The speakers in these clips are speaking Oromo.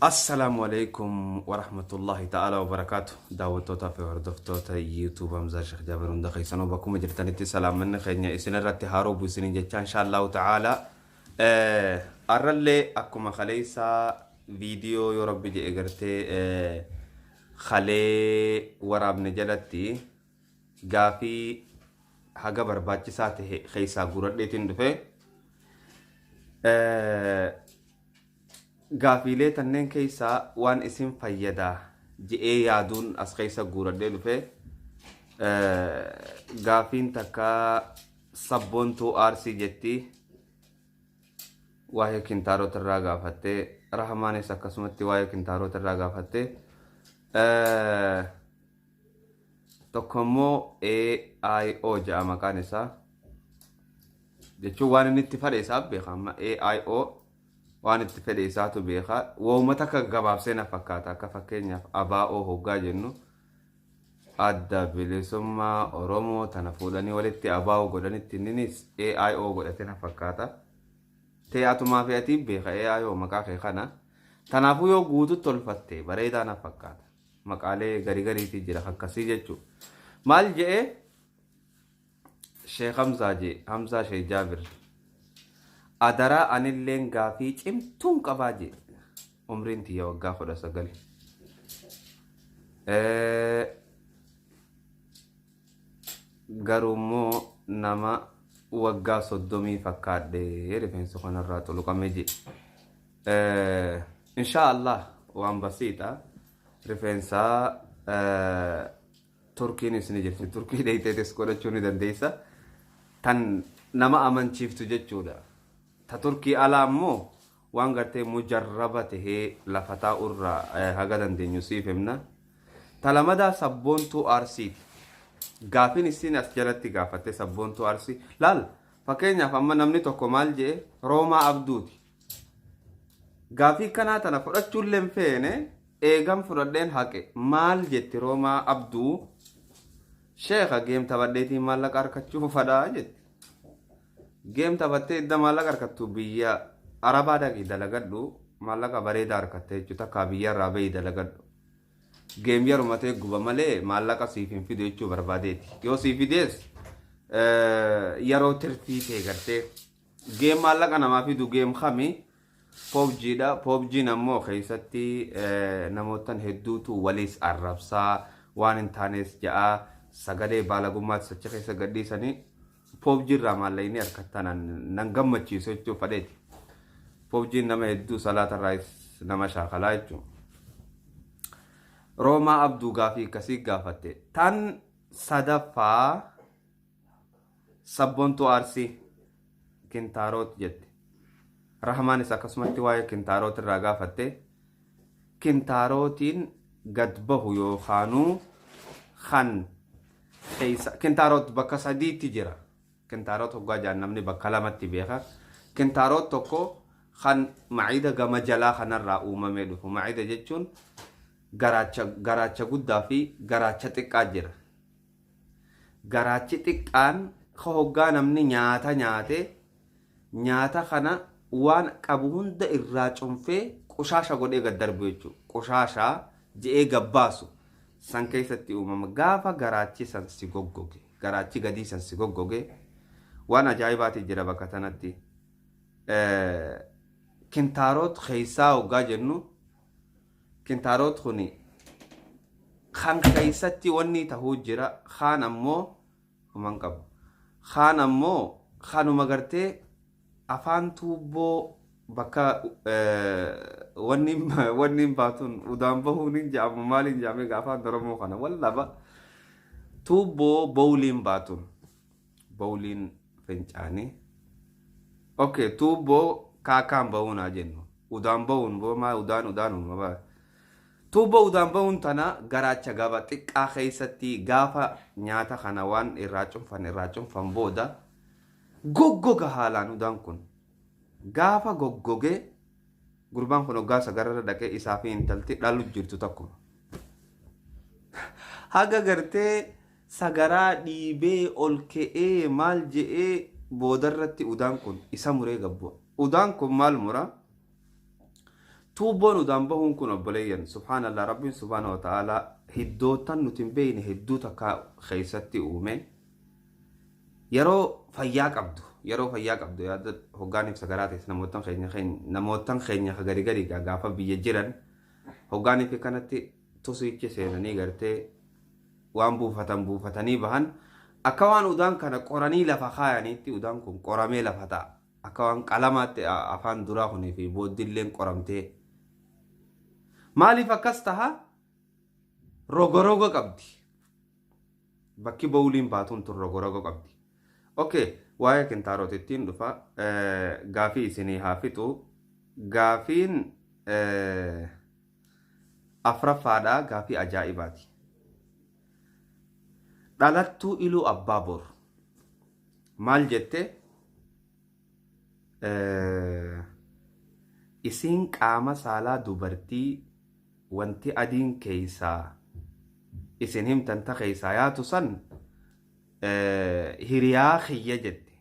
السلام عليكم ورحمة الله تعالى وبركاته دعوتوتا في وردفتوتا يوتيوب أمزا شيخ جابر دخي سنو بكم جرتني سلام من خينيا إسنا رتي هارو بسنين جتا إن شاء الله تعالى أرلي أكما خليسا فيديو يربي جي إغرتي خلي وراب نجلتي غافي حاجة برباچي ساتي خيسا غورت ديتين دفه gaafiilee tanneen keessaa waan isin fayyadaa je'ee yaaduun as keessa guuradhee dhufe gaafiin takka sabboontuu aarsii jetti waa'ee kintaarota irraa gaafattee rahamaanis akkasumatti waa'ee kintaarota irraa gaafattee tokko immoo AIO jedha maqaan isaa jechuun waan inni itti fedhe isaaf beekama AIO waan itti fedhe isaatu beeka woomata akka gabaabsee na fakkaata akka fakkeenyaaf ABO hoggaa jennu adda bilisummaa Oromoo tana fuudhanii walitti ABO godhanitti innis AIO godhate na fakkaata teeyatumaa fe'atii beeka AIO maqaa kee kana tanaafuu yoo guutu tolfatte bareedaa na fakkaata maqaalee gariitii jira akkasii jechuudha maal jedhee Sheekh Hamzaa Sheekh Jaabir Adara anilleen gaafii cimtuun qabaa jedhe umriin tiyya waggaa 19 garummoo nama waggaa 30 fakkaadhe rifeensa kanarraa xuluqame jedhe inshallah waan basiita rifeensa turkiin isini jirti turkii deeyteetis godhachuu ni dandeessa tan nama amanchiiftu jechuudha ta turkii alaa immoo waan gartee mujarraba tahee lafataa urraa haga dandeenyu siif himna ta lamadaa sabboontuu arsiiti gaafiin isin as jalatti gaafatte sabboontuu arsii laal fakkeenyaaf amma namni tokko maal jedhe Roomaa Abduuti gaafii kanaa tana fudhachuullee feene eegam fudhadheen haqe maal jetti Roomaa Abduu sheekha geem tabadheetiin maallaqa harkachuu fadhaa jetti geem tabattee idda maallaqa harkattu biyya Arabaa dhaqii dalagadhu maallaqa bareedaa harkatte jechuudha akka biyya irraa bahii dalagadhu geem yarumatee guba malee maallaqa siif hin fidu jechuu barbaadeeti yoo siif fidees yeroo tirfii ta'e gartee geem maallaqa namaa fidu geem kami PUBGdha PUBGn ammoo keessatti namootan hedduutu waliis arrabsaa waan hin taanes ja'a sagalee baalagummaatti sacha keessa gadhiisanii PUBG irraa maallayni harkattaan nan gammachiisu jechuu fadheeti PUBG nama hedduu salaata irraa nama shaakalaa jechuun Roomaa Abduu gaafii akkasii gaafatte tan sadaffaa sabboontuu arsii kintaaroot jette Rahamaanis akkasumatti waa'ee kintaaroot irraa gaafatte kintaarootiin gad bahu yookaanuu kan kintaaroot bakka sadiitti jira kintaaroot hoggaa jaannamni bakka lamatti beeka kintaaroot tokko kan maciida gama jalaa kanarraa uumamee dhufu maciida jechuun garaacha guddaa fi garaacha xiqqaa jira garaachi xiqqaan hoggaa namni nyaata nyaate nyaata kana waan qabu hunda irraa cunfee qushaasha godhee gad darbu jechuudha qushaashaa je'ee gabbaasu san keessatti uumama gaafa garaachi san si goggoge garaachi gadii san si goggoge waan ajaa'ibaati jira bakka tanatti kintaaroot keessaa hoggaa jennu kintaaroot kuni kan keessatti wanni tahuu jira kaan ammoo human qabu kaan ammoo kanuma gartee afaan tuubboo bakka wanni baatun udaan bahuun hin jaamu maaliin jaamee afaan Oromoo kana wallaba tuubboo bowliin baatun bowliin fincaanii okay tuubboo kaakaan bahuunaa jennu udaan bahuun boomaa udaan uumama tuubboo udaan bahuun tana garaacha gaba xiqqaa keessatti gaafa nyaata kana waan irraa cunfan booda goggoga haalaan udaan kun gaafa goggogee gurbaan kun hoggaa sagarra dhaqee isaa fi intalti dhalu jirtu tokkuma haga gartee sagaraa dhiibee ol ka'ee maal je'ee boodarratti udaan kun isa muree gabbu'a udaan kun maal mura tuubboon udaan bahuun kun obboleeyyan subhaanallah rabbiin subhaanahu wa ta'aalaa hiddootan nuti hin beeyne hedduu takka keessatti uume yeroo fayyaa qabdu yaada hoggaaniif sagaraatis namootan keenya gadi gadi gaafa biyya jiran hoggaaniif kanatti tusiichi seenanii gartee waan buufatanii bahan akka waan udaan kana qoranii lafa kaayaniitti udaan kun qoramee lafa ta'a akka waan qalamaatti afaan duraa kunii fi booddilleen qoramtee maaliif akkas taha rogorogo qabdi bakki bawuliin baatuun tun rogorogo qabdi okay waa'ee kintaarotittiin dhufa gaafii isinii haa fixu gaafiin afraffaadhaa gaafii ajaa'ibaati dhalattuu iluu abbaa bor maal jette isiin qaama saalaa dubartii wanti adiin keeysaa isin himtan ta keeysaa yaatu san hiriyaa khiyya jette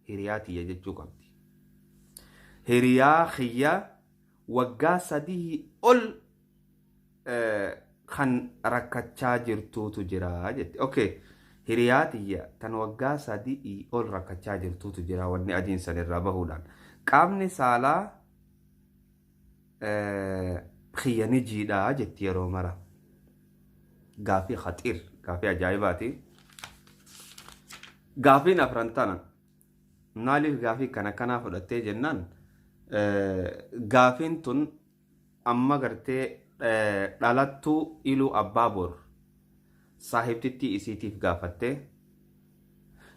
hiriyaa tiyya jechuu qabdi hiriyaa khiyya waggaa 3 ol kan rakkachaa jirtuutu jira jette okay hiriyaa tiyya tan waggaa 3 ol rakkachaa jirtuutu jira wanni adiin san irraa bahuudhaan qaamni saalaa khiyya ni jiidhaa jetti yeroo mara gaafii khaxiir gaafii ajaa'ibaati gaafiin afrantana maaliif gaafii kanaa fudhattee jennaan gaafiin tun amma gartee dhalattuu iluu abbaa bor saahibtitti isiitiif gaafattee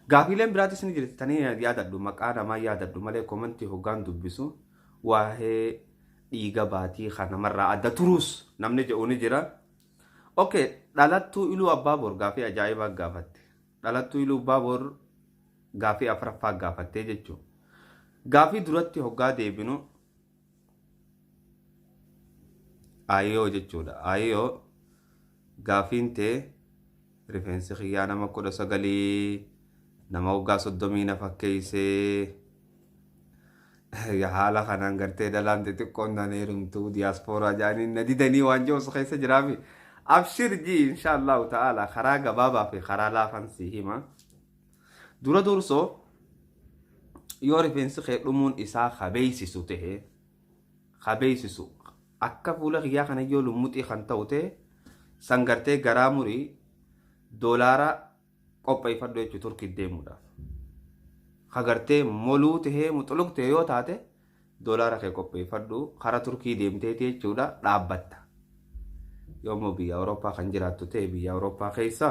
gaafiileen biraatis ni jirti tanii yaadadhu maqaa namaa yaadadhu malee komantii hoggaan dubbisu waa'ee dhiiga baatii kanamarraa adda turuus namni jedhu ni jira okay dhalattuu iluu abbaa bor gaafii ajaa'ibaa gaafatte dhalattuu iluu abbaa bor gaafii afraffaa gaafattee jechuun gaafii duratti hoggaa deebinu ayyoo jechuudha ayyoo gaafiin tee rifeensi xiyyaa nama 19 nama waggaa 30 na fakkeessee haala kanaan gartee dalaan xixiqqoon naneerumtuu diyaaspooraa jaaniin na didanii waan jiru keessa jiraafi abshir ji inshaallahu ta'ala karaa gabaabaa fi karaa laafan si hima dura dursoo yoo rifeensi kee dhumuun isaa qabeeysisu ta'e qabeeysisu akka fuula xiyyaa kana yoo lumuxii kan ta'u ta'e sangartee garaa murii doolaara qopheeffadhu jechuu turkii deemuudhaaf hagartee moluu tahee muxuluq ta'e yoo taate doolaara kee qopheeffadhu karaa turkii deemtee jechuudha dhaabbatta yoommoo biyya Awurooppaa kan jiraattu ta'e biyya Awurooppaa keessa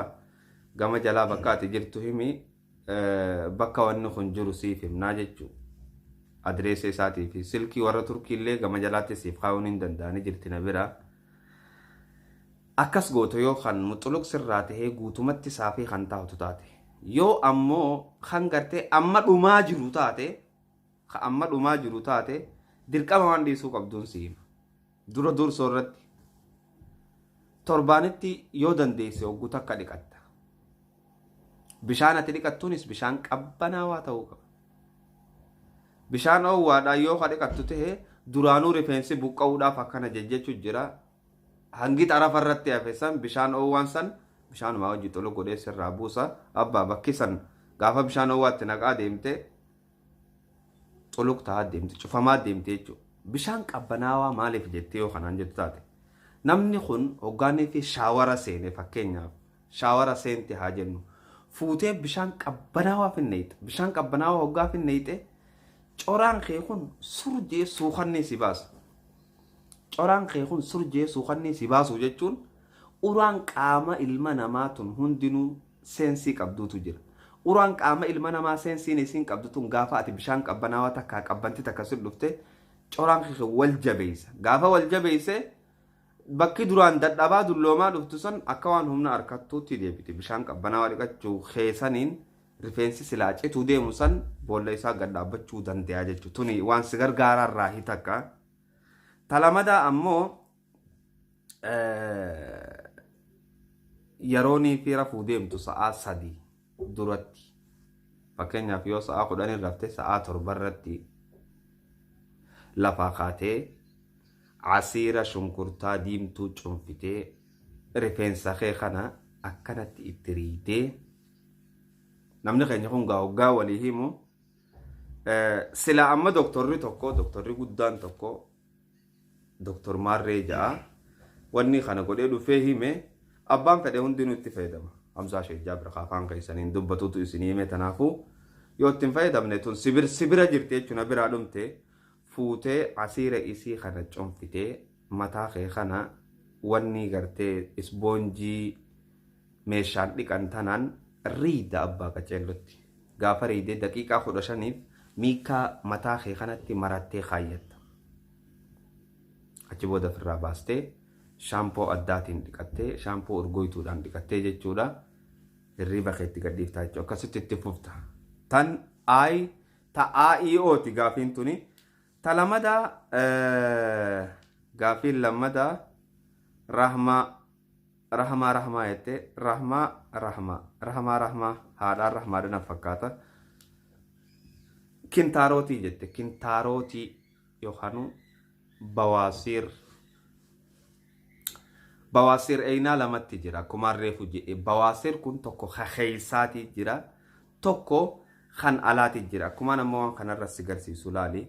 gama jalaa bakka ati jirtu himi bakka wanni kun jiru siif himnaa jechuu adreessa isaatii fi silkii warra turkii illee gama jalaatti siif kaa'uun hin danda'ani jirti na bira akkas gooto yoo kan muxuluq sirraa tahee guutumatti saafii kan taatu taate yoo ammoo kan gartee amma dhumaa jiru taate dirqama waan dhiisuu qabduun si hima dura dursoo irratti torbaanitti yoo dandeesse hogguu takka dhiqatta bishaan ati dhiqattuunis bishaan qabbanaawaa ta'uu qaba bishaan oowwaadhaan yoo ka dhiqattu ta'e duraanuu rifeensi buqqa'uudhaaf akkana jechuu jira hangi xarafa irratti hafeessan bishaan oowwaan san bishaanuma hojii xolo godhee sirraa buusa abbaa bakki san gaafa bishaan oowwaatti naqaa deemte xuluq ta'aa deemte cufamaa deemte jechuudha bishaan qabbanaawaa maaliif jettee yoo kanaan jettu taate namni kun hoggaanii fi shaawara seene fakkeenyaaf shaawara seente haa jennu fuutee bishaan qabbanaawaa finneeyte bishaan qabbanaawaa hoggaa finneeyte coraan kee kun surjee suuqannee si baasa coraan kee kun surjee suuqannee si baasu jechuun uraan qaama ilma namaa tun hundinuu seensii qabduutu jira uraan qaama ilma namaa seensiin isiin qabdutun gaafa ati bishaan qabbanaawaa takkaa qabbanti takka sun dhufte coraan kee wal jabeessa gaafa wal jabeesse bakki duraan dadhabaa dulloomaa dhuftu san akka waan humna harkattuutti deebite bishaan qabbanaawaa dhiqachuu keessaniin rifeensi silaa cituu deemu san boolla isaa gad dhaabbachuu danda'a jechuudha tuni waan si gargaararraa hitakka talamadaa ammoo yeroonii fi rafuu deemtu sa'aa 3 duratti fakkeenyaaf yoo sa'aa 10 rafte sa'aa 7 irratti lafaa kaatee عصير شنكرتا ديمتو چنفتي رفنسا خيخنا أكنت إتريتي نمني خين يكون غاوغا وليهمو سلا أما دكتوري توكو دكتوري قدان توكو دكتور ماري جاء واني خانا قولي فهمي أبان فدي هندي نتفايدما أمزا شيء جابر خافان قيسانين دبتو تو إسنيمي تنافو يوتن فايدما نتون سبرا جرتي چنا برا دمتي فوتي عصير إسي خانا چنفتي متا خيخنا واني غرتي اسبونجي ميشان لكان تنان ريد أبا كچلوتي غافا ريدي دقيقة خدشانيف ميكا متا خيخناتي مراتي خايت achi booda firraa baastee shaampoo addaatiin dhiqattee shaampoo urgoytuudhaan dhiqattee jechuudha hirriba keetti gadhiiftaa jechuudha akkasitti itti fufta tan IEO ti gaafiin tuni ta lamada gaafiin lamada rahmaa jette rahmaa haadhaan rahmaadhaan fakkaata kintaarotii jette kintaarotii yookaan بواسير اينا لما تجرا كمان ريفوجي بواسير كن توكو خيساتي جرا توكو خان آلاتي جرا كمان موان خان الرسيقرسي سلالي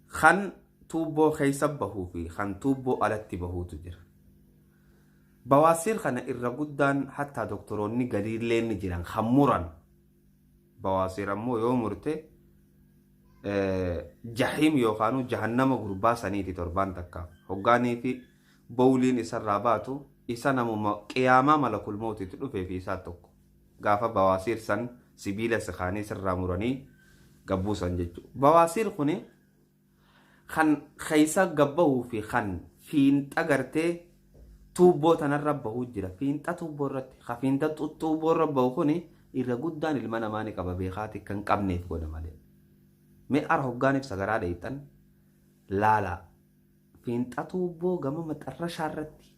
خان توبو خيسب بهو في خان توبو آلاتي بهو تجرا بواسير خان إرغدان حتى دكتوروني قدير لين جران خموران بواسير امو يومرتي جحيم يوخانو جهنم غربا سنيتي تربان تكا هوغاني في بولين إسراباتو إسانمو قياما ملك الموت تلوفي في ساتوك غافا بواسير سن سبيل سخاني سراموراني قبو سنججو بواسير خوني خن خيسا قبو في خن فين تغرتي توبو تنربو جرا فين تتوبو رتي خفين تتوبو ربو خوني إلا قدان المناماني كبابيخاتي كان قبنيف قولا مالي مي أرهقاني بسقرا ديتان لا فين تطوبو غما مترشا رتي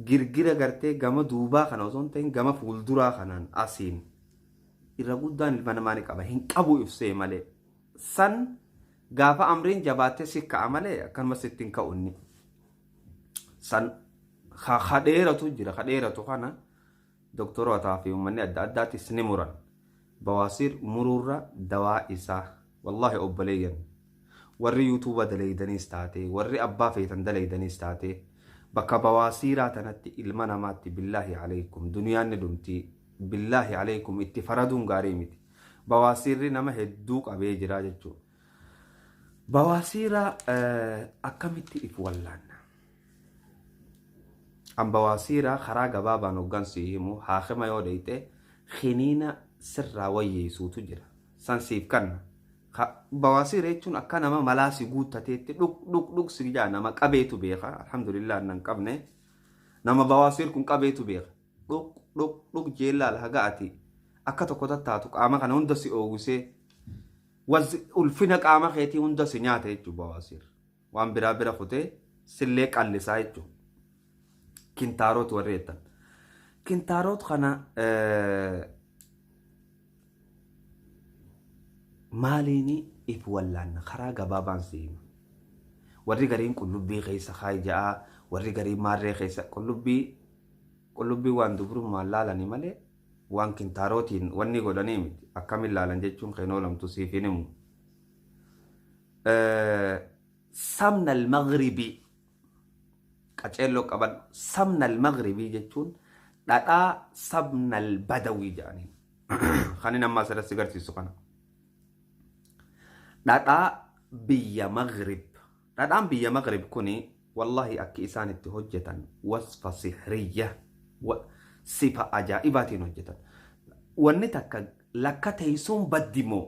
غرغرة غرتي غما دوبا خنا وزون تين غما فولدورا خنان أسين إرغودان المناماني قبا هين قبو إفسي مالي سن غافا أمرين جباتي سكا عمالي كان مسيتين كأوني سن خديرتو جرا خديرتو خانا دكتور وطافي ومني أداتي سنموران بواسير مرورة دواء إسا والله أبليا ورّي يوتيوب دليدني استاتي ورّي أبا فيتن دليدني استاتي بكا بواسيرا تنتي إلمنا ماتي بالله عليكم دنيا ندمتي بالله عليكم اتفردون غاريمتي بواسير نما هدوك أبي جراجتو بواسيرا أكمتي إفوالان أم بواسيرا خراغ بابا نوغان سيهمو حاخما يوديته خنينة سرّا ويسو تجرا سنسيف كان بواسير يجون أكنا ما ملاسي قوتا تيتي لوك سجانا نما قبيتو بيخا الحمد لله أنن قبني نما بواسير كن قبيتو بيخا لوك جيلا الهقاتي أكتو قطتاتوك آما كان هندسي أوغسي الفنك آما خيتي هندسي نياتي يجو بواسير وان برابرا خوتي سليك اللسا يجو كنتاروت وريتا كنتاروت خنا ماليني إفوالان خراغ بابان سيما ورّي غرين قلوبي خيسا خايجا ورّي غرين ماري خيسا قلوبي وان دبرو مالالاني مالي وان كنتاروتين واني قدانيمت أكامل لالان جيچون خينولم تسيفينمو سمن المغربي قچلو قبل سمن المغربي جيچون دادا سمن البدوي جاني خاني نما سر سيغرتي سخنا دادا بيا مغرب دادا بيا مغرب كوني والله أكي إسان التهجة وصفة سحرية وصفة عجائبات هجة ونتك لك تيسون بدمو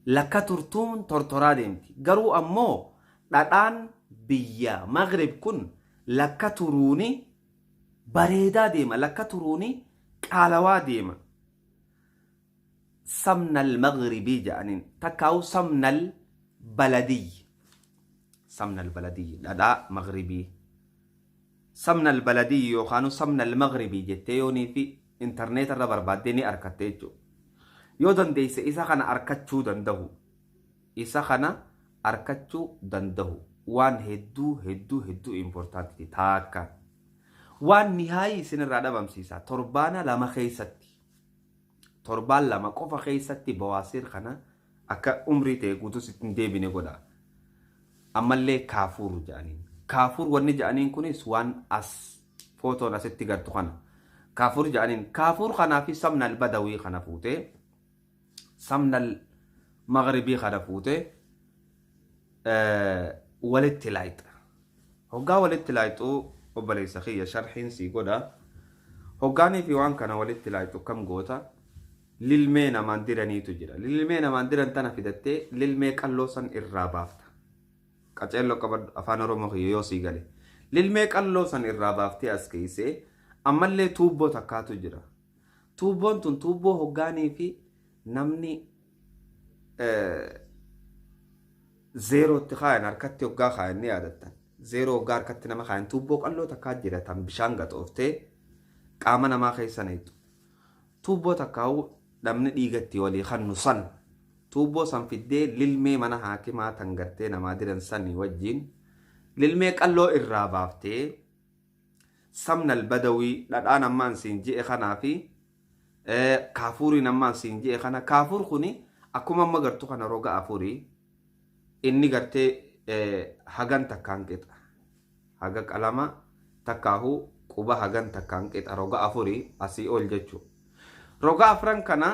لك ترتوم ترترا ديمتي قروا أمو دادان بيا مغرب كن لك تروني بريدا ديما لك تروني قالوا ديما سمن المغربي جانين تكاو سمن البلدي سمن البلدي لا مغربي سمن البلدي يوخانو سمن المغربي جتيوني في انترنت الربر بعديني أركتيجو يودن ديس إذا خنا أركتشو دندهو إذا خنا arkachuu dandahu waan hedduu importanti taakka waan nihaayi isinirraa dhabamsiisa torbaana lama keessatti torbaan lama qofa keessatti bawaasiir kana akka umrii ta'e guutuu sittin deebine godha ammallee kaafuur jedhaniin kaafuur wanni jedhaniin kunis waan as footoon asitti gartu kana kaafuur jedhaniin kaafuur kanaa fi samna albadawii kana fuutee samna maghribii kana fuutee walitti laayixa hoggaa walitti laayixuu obboleessa kiyya sharxiin sii godha hoggaanii fi waan kana walitti laayixu kam goota lilmee namaan diraniitu jira lilmee namaan diran tana fidattee lilmee qalloo san irraa baafta qaceelloo qabadhu afaan oromoo kiyya yoo sii gale lilmee qalloo san irraa baaftee as keeysee ammallee tuubboo takkaatu jira tuubboon tun tuubboo hoggaanii fi namni zeerootti kaayan harkatti hoggaa kaayan ni yaadattan zeeroo hoggaa harkatti nama kaayan tuubboo qalloo takkaa jira tan bishaan gaxooftee qaama namaa keessa neetu tuubboo takkaa'u namni dhiigatti walii kannu san tuubboo san fiddee lilmee mana haakimaa tan gartee namaa diran sanii wajjiin lilmee qalloo irraa baaftee samna albadawii dhadhaan ammaan siin ji'e kanaa fi kaafuuriin ammaan siin ji'e kana kaafuur kuni akkuma amma gartu kana roga afurii inni gartee hagan takkaan qixa haga qalama takkaahu quba hagan takkaan qixa roga afurii asii ol jechuu roga afran kana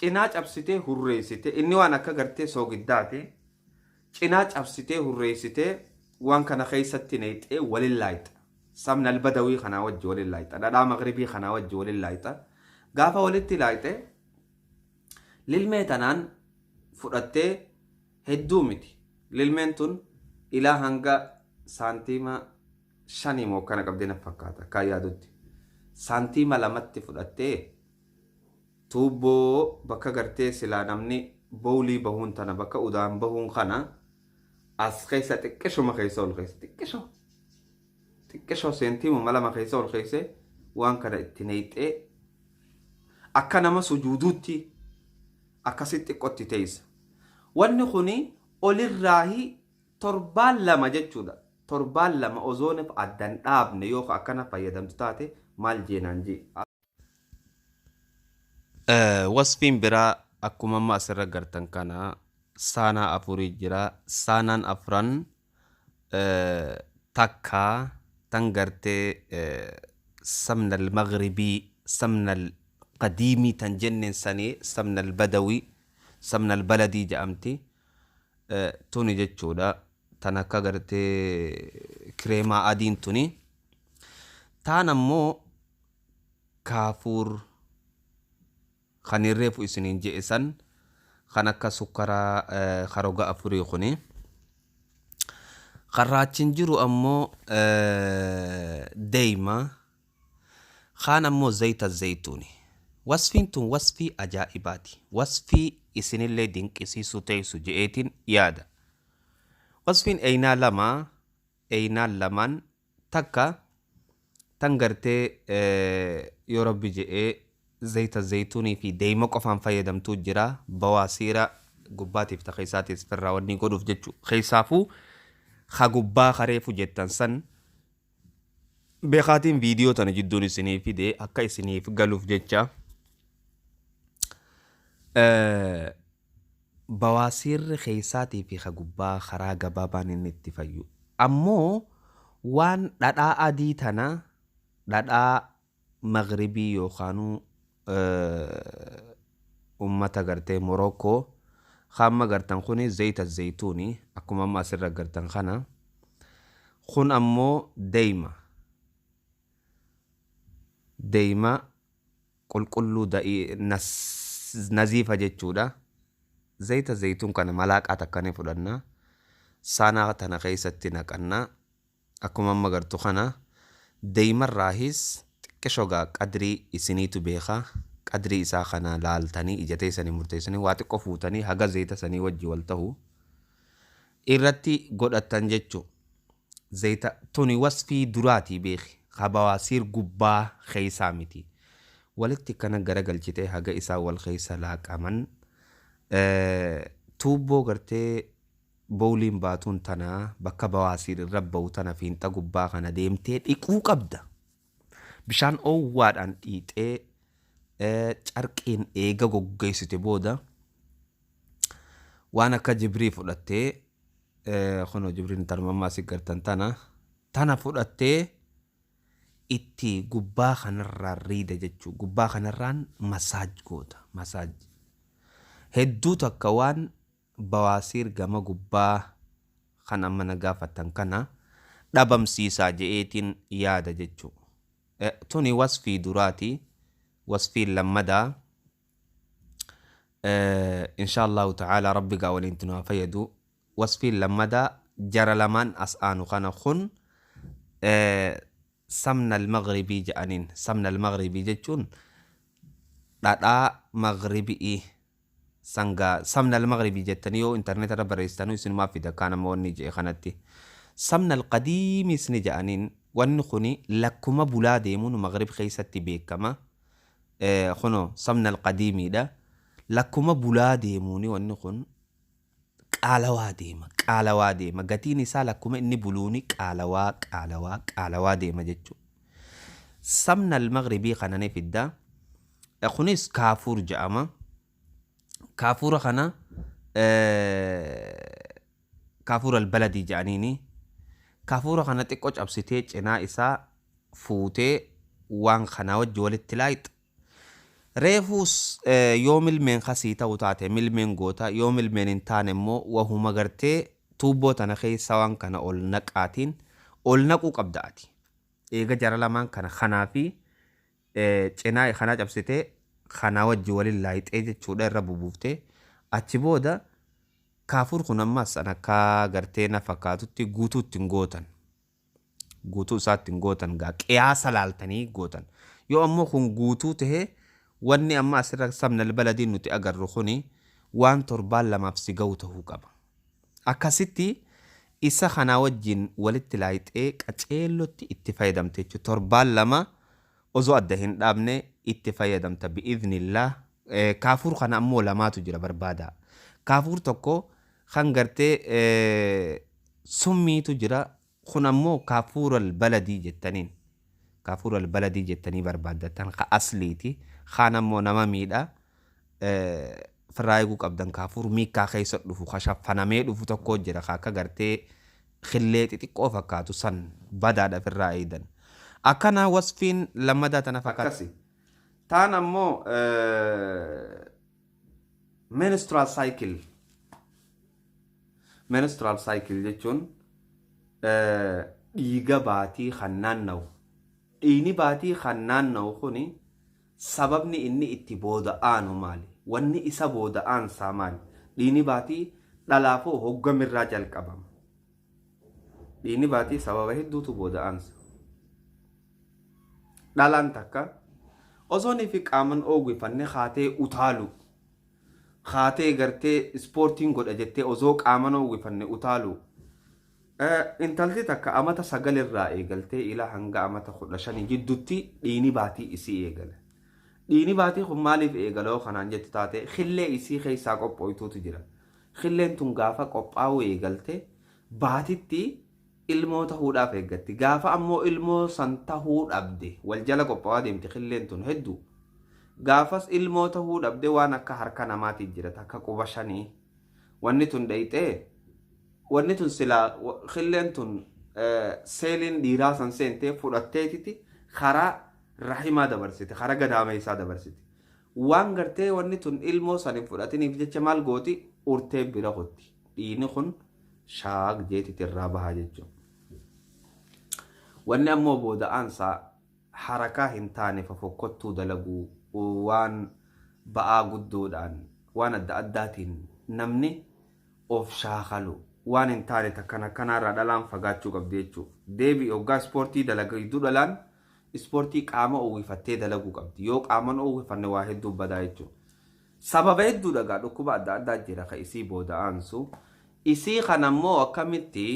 cinaa cabsitee hurreessite inni waan akka gartee soogiddaate cinaa cabsitee hurreessite waan kana keessatti neexee walin laayixa samna albadawii kana wajji walin laayixa dhadhaa maghribii kana wajji walin laayixa gaafa walitti laayixe lilmee tanaan fudhattee hedduu miti lilmeen tun ilaa hanga saantiima 5 moo kana qabdee na fakkaata kaa yaadutti saantiima 2tti fudhattee tuubboo bakka gartee silaa namni bowlii bahuun tana bakka udaan bahuun kana as keessa xiqqishuma keessa ol keessa xiqqishoo seentiimuma 2 keessa ol keessa waan kana itti neexee akka nama sujuuduutti akkasitti xiqqotti teessa wanni kuni olirraahi torbaan 2 jechuudha torbaan 2 ozooniif addan dhaabne yoo akkana fayyadamtu taate maal jeenaan jee wasfiin biraa akkuma amma asirra gartan kana saanaa afurii jira saanaan afran takkaa tan gartee samna almaghribii samna alqadiimii tan jenneen sanii samna albadawii samna albaladii jedhamti tuni jechuudha tan akka gartee kireemaa adiin tuni taan ammoo kaafuur kan irreefu isiniin je'isan kan akka sukkaraa karoga afurii kuni karraachin jiru ammoo deeyma kaan ammoo zayta zaytuuni wasfiin tun wasfii ajaa'ibaati wasfii isinillee dinqisiisu teessu je'eetiin yaada wasfiin eynaan lamaan takka tan gartee yoo rabbi je'ee zayta zaytuunii fi deeyma qofaan fayyadamtuu jira bawaasiira gubbaatiif ta keessaatiis firraa wanni godhuuf jechuu keessaafuu ha gubbaa kareefu jettan san beekaatiin viidiyoo tana jidduun isinii fide akka isiniif galuuf jecha bawaasiirri keessaatii fi ha gubbaa karaa gabaabaan inni itti fayyu ammoo waan dhadhaa adii tana dhadhaa maghribii yookaanuu ummata gartee Morookoo hamma gartan kuni zayta zaytuuni akkuma amma asirra gartan kana kun ammoo deeyma qulqulluu naziifa jechuudha zayta zaytuun kana malaaqaa takkanii fudhanna saanaa tana keessatti naqanna akkuma amma gartu kana deeymarraahis xiqqishogaa qadrii isiniitu beekaa qadrii isaa kana laaltanii ijatee sanii murteessanii waa xiqqoo fuutanii haga zayta sanii wajji wal ta'u irratti godhatan jechuu zayta tuni wasfii duraatii beeki habawaasiir gubbaa keessaa miti walitti kana garagalchitee haga isaa wal keessa laaqaman tuubboo gartee bowliin baatuun tana bakka bawaasiir irra ba'u tana fiinxa gubbaa kana deemtee dhiquu qabda. Bishaan oowwaadhaan dhiixee carqiin eega goggeessite booda waan akka jibrii fudhattee kunoo jibriin tarmammaa si gartan tana fudhattee itti gubbaa kanarraa riida jechuu gubbaa kanarraan masaaj goota masaaj hedduu takka waan bawaasiir gama gubbaa kan amma na gaafatan kana dhabamsiisaa je'eetiin yaada jechuu tuni wasfii duraati wasfii lammadaa insha Allahu ta'ala rabbigaa waliin tunaa fayyadu wasfii lammadaa jara lamaan as aanu kana kun samna al-maghribii jedhaniin samna al-maghribii jechuun dhadhaa maghribii sangaa samna al-maghribii jettanii yoo internet irra barreessitan isinumaa fida kaan amma wanni jedhe kanatti samna al-qadiimis ni jedhaniin wanni kuni lakkuma bulaa deemuun maghrib keessatti beekama kuno samna al-qadiimiidha lakkuma bulaa deemuuni wanni kun qaalawaa deema gatiin isaa lakkuma inni buluuni qaalawaa deema jechuudha. Samna al-maghribii kana ni fidda kunis kaafuur jedhama. Kaafuura kana kaafuura al-baladii jedhaniini kaafuura kana xiqqoo cabsitee cinaa isaa fuutee waan kana wajji walitti laayixi. Reefus yoo milmeen kasii ta'u taate milmeen goota yoo milmeen hin taane immoo wahuma gartee tuubboo tana keessa waan kana ol naqaatiin ol naquu qabdaati. Eega jara lamaan kana kanaa fi cinaa kanaa cabsitee kanaa wajji waliin laayixee jechuudha irra bubuuftee achi booda kaafuur kun ammas akka gartee na fakkaatutti guutuu ittiin gootan. Guutuu isaa ittiin gootan gaa qiyaasa laaltanii gootan. Yoo ammoo kun guutuu tahee wanni amma asirra samna al-baladiin nuti agarru kuni waan 7 si ga'u ta'uu qaba. Akkasitti isa kanaa wajjin walitti laayixee qaceellotti itti fayyadamte jechuudha. 7 osoo adda hin dhaabne itti fayyadamta bi'iidhnillah. Kaafuur kana ammoo lamaatu jira barbaada. Kaafuur tokko kan gartee summiitu jira kun ammoo kaafuur al-baladii jettaniin. Kaafuur al-baladii jettanii barbaaddatan ka asliiti. Kaan ammoo nama miidha firraa eeguu qabdan kaafuur miikaa keessa dhufu kashaffanamee dhufu tokko jira akka gartee khillee xixiqqoo fakkaatu san badaadha firraa eedan. Akkana wasfiin lammadaa tana fakkaatu. Taan ammoo menstrual cycle. Menstrual cycle jechuun dhiiga baatii kan naanna'u. Dhiigni baatii kan naanna'u kuni sababni inni itti booda'aanu maali? Wanni isa booda'aansaa maali? Dhiigni baatii dhalaafoo hoggamirraa jalqabama. Dhiigni baatii sababa hedduutu booda'aansa. Dhalaan takka osoonii fi qaaman oogwifanne haatee utaalu. Haatee gartee ispoortiin godha jettee osoo qaaman oogwifanne utaalu. Intalti takka amata 9 irraa eegaltee ila hanga amata 15 jidduutti dhiigni baatii isii eegala. Dhiigni baatii kun maaliif eegaloo kanaan jettu taate khillee isii keessaa qophooytuutu jira. Khilleen tun gaafa qophaa'uu eegalte baatitti ilmoo tahuudhaaf eeggatti. Gaafa ammoo ilmoo san tahuu dhabde wal jala qophaa'aa deemti khilleen tun hedduu. Gaafas ilmoo tahuu dhabde waan akka harka namaatiif jira akka quba 5. Wanni tun dhayxee wanni tun silaa khilleen tun seeliin dhiiraa san seentee fudhatteetiti karaa rahimaa dabarsite karaa gadaama isaa dabarsite. Waan gartee wanni tun ilmoo san hin fudhatiniif jecha maal gooti urtee bira qotti. Dhiigni kun shaag jeetiti irraa bahaa jechuudha. Wanni ammoo booda'aansaa harakaa hin taane fofokkottuu dalaguu waan ba'aa guddoodhaan waan adda addaatiin namni of shaakalu waan hin taane takkana kanaarraa dhalaan fagaachuu qabdi jechuudha. Deebii hoggaa ispoortii dalaguu dhalaan ispoortii qaama uwwifattee dalaguu qabdi. Yoo qaaman uwwifanne waa hedduu badaa jechuudha. Sababa hedduu dhagaa dhukkuba adda addaa jira ka isii booda'aansu. Isii kanammoo akkamitti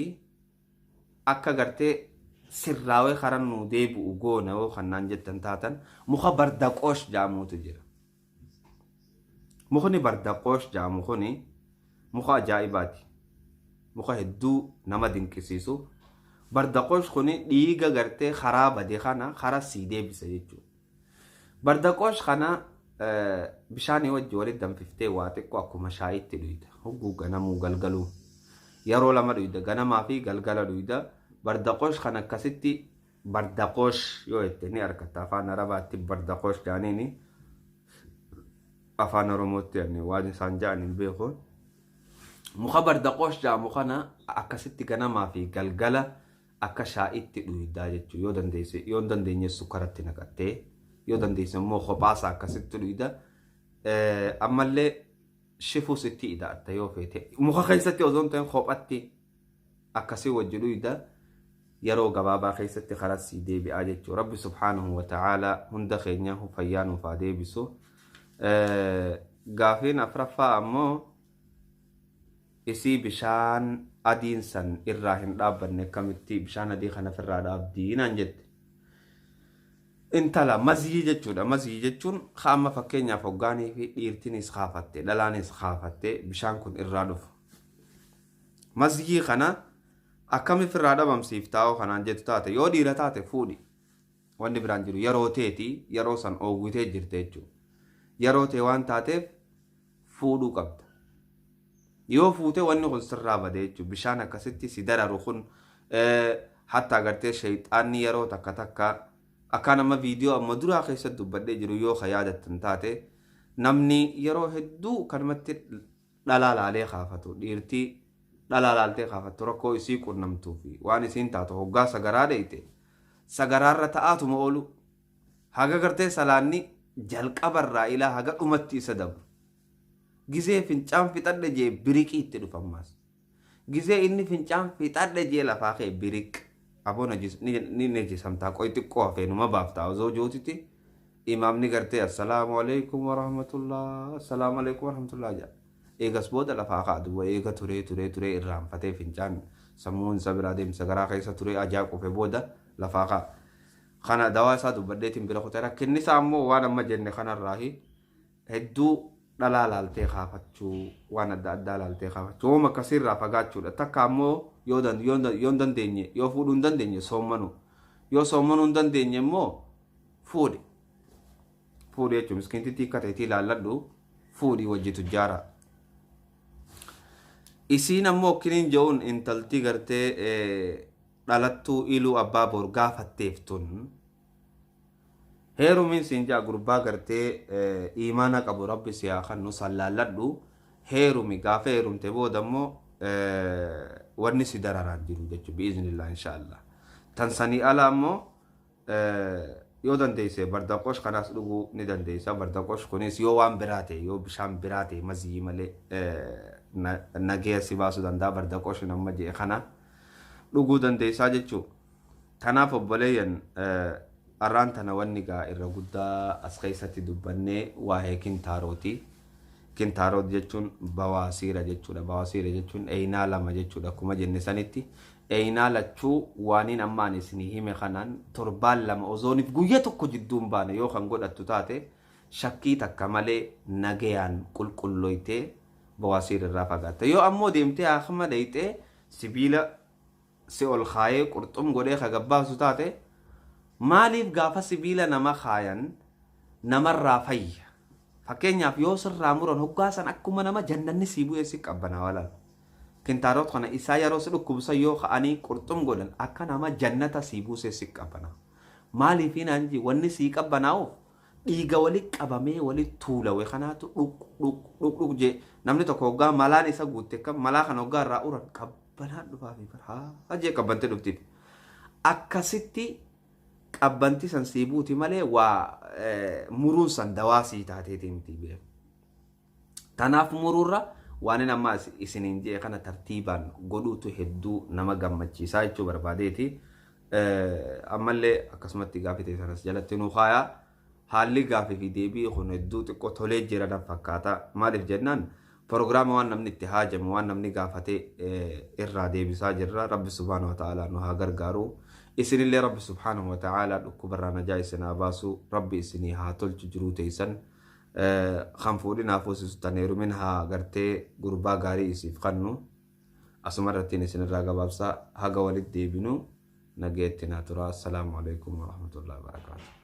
akka gartee sirraawee karan nuu deebi'u goona yoo kannaan jettan taatan muka bardaqoosh jaamuutu jira. Mukni bardaqoosh jaamu kuni muka ajaa'ibaati. muka hedduu nama dinqisiisu bardaqoosh kuni dhiiga gartee karaa bade kana karaa sii deebisa jechuudha. Bardaqoosh kana bishaanii wajji walitti danfiftee waa xiqqoo akkuma shaayitti dhuyda. Hogguu ganamuu galgaluu yeroo lama dhuyda ganamaa fi galgala dhuyda. Bardaqoosh kana akkasitti bardaqoosh yoo jette ni argatta afaan arabaatti bardaqoosh jaaniini afaan oromootti waan isaan ja'an hin beeku. Muka bardaqoosh jaamu kana akkasitti ganamaa fi galgala akka shaayitti dhuydaa jechuudha. Yoo dandeenye sukkaratti naqattee yoo dandeesse immoo kophaasaa akkasitti dhuyda. Ammallee shifuu sitti hidhaatta yoo feete muka keessatti osoo hin ta'in kophatti akkasii wajji dhuyda. Yeroo gabaabaa keessatti karaa sii deebi'aa jechuudha. Rabbi subhaanahu wa ta'aalaa hunda keenya fayyaa nuuf haa deebisu. Gaafiin afraffaa ammoo isii bishaan adiin san irraa hin dhaabbanne akkamitti bishaan adii kana ofirraa dhaabdii naan jette. Intala mazii jechuudha. Mazii jechuun qaama fakkeenyaaf hoggaanii fi dhiirtinis kaafatte dhalaanis kaafatte bishaan kun irraa dhufu. Mazii kana akkamitti irraa dhabamsiiftaa kanaan jettu taate yoo dhiira taate fuudhi. Wanni biraan jiru yeroo teeti yeroo san oowwitee jirte jechuudha. Yeroo tee waan taateef fuudhuu qabda. Yoo fuute wanni kun sirraa bade jechuudha. Bishaan akkasitti si dararu kun hatta agartee shayxaanni yeroo takka takka akka nama viidiyoo amma duraa keessatti dubbadhee jiru yoo ka yaadattan taate namni yeroo hedduu kanumatti dhalaa laalee kaafatu dhiirtii dhalaa laaltee kaafattu rakkoo isii qunnamtuu fi waan isiin taatu hoggaa sagaraa dheeyte sagaraarra ta'aatuma oolu haga gartee salaanni jalqabarraa ilaa haga dhumatti isa dabru. Gizee fincaan fixadhe jee biriqii itti dhufammaas. Gizee inni fincaan fixadhe jee lafaa kee biriq. Aboon ni nejisamtaa qoy xiqqoo hafeenuma baaftaa osoo jootiti imaamni gartee assalaamu alaikum warahmatullah assalaamu alaikum warahmatullah jedha. Eegas booda lafaa kaadu eega turee irraanfatee fincaan sammuun isa biraa deemsa garaa keessa turee ajaa qufe booda lafaa kaa. Kana dawaa isaa dubbadheetiin bira kutee rakkinni isaa ammoo waan amma jenne kanarraahi hedduu dhalaa laaltee kaafachuu waan adda addaa laaltee kaafachuu hooma akkasiirraa fagaachuudha. Takka ammoo yoo dandeenye yoo fuudhuu hin dandeenye soommanuu yoo soommanuu hin dandeenye immoo fuudhi jechuun miskiintitti akka ta'etti ilaalladhu fuudhii wajji tujjaara. Isiin ammoo kiniin je'uun intaltii gartee dhalattuu iluu abbaa bor gaafatteef tun heerumiin siin jaa gurbaa gartee imaana qabu rabbi siyaa kan nu sallaalladhu heerumi gaafa heerumte booda ammoo wanni si dararaan jiru jechuudha biiznillah inshaallah. Tan sanii ala ammoo yoo dandeesse bardaqoosh kanaas dhuguu ni dandeessa. Bardaqoosh kunis yoo waan biraate yoo bishaan biraate mazii malee nagee si baasuu danda'a. Bardaqoosh nama jee kana dhuguu dandeessaa jechuudha. Kanaaf obboleeyyan arraan tana wanni gaa irra guddaa as keessatti dubbannee waa'ee kintaarooti. Kintaaroot jechuun bawaasiira jechuudha. Bawaasiira jechuun eeynaa lama jechuudha. Akkuma jenne sanitti eeynaa lachuu waaniin ammaan isinii hime kanaan torbaan lama osooniif guyyaa tokko jidduun baane yoo kan godhattu taate shakkii takka malee nagayaan qulqullooytee bawaasiira irraa fagaatta. Yoo ammoo deemtee akkuma dheeytee sibiila si ol kaayee qurxum godhee kagabbaasu taate maaliif gaafa sibiila nama kaayan namarraa fayya. Fakkeenyaaf yoo sirraa muran hoggaasan akkuma nama jannanni sii bu'ee si qabbanaa walaal. Kintaaroot kana isaa yeroo si dhukkubsan yoo ka'anii qurxum godhan akka nama jannata sii buusee si qabbanaa. Maaliif naanji wanni sii qabbanaa'uuf dhiiga walitti qabamee walitti tuulawee kanaatu dhuq jee namni tokko hoggaa malaan isa guutte kan malaa kana hoggaa irraa uran qabbanaa dhufaa fi haa jee qabbantee dhuftiif. Akkasitti qabbanti san sii buuti malee waa muruun san dawaa sii taateeti miti beeku. Tanaaf muruurra waan amma isiniin jee kana tartiibaan godhuutu hedduu nama gammachiisaa jechuu barbaadeeti. Ammallee akkasumatti gaafite sanas jalatti nuu kaayaa haalli gaafii fi deebii kun hedduu xiqqoo tolee jiran fakkaata. Maaliif jennaan proogiraama waan namni itti haajame waan namni gaafatee irraa deebisaa jirra. Rabbi subhaanahu wa ta'aalaa nu haa gargaaru. Isinillee Rabbi subhaanahu wa ta'aalaa dhukkubarraa najaa isinaa baasu. Rabbi isinii haa tolchu jiruu teessan. Kan fuudhinaaf hoosisu taneerumin haa gartee gurbaa gaarii isiif kannu. asumarrattiin isin irraa gabaabsaa haga walitti deebinu nageetti naa tura. Assalaamu alaikum warahmatullahi wabarakatuh.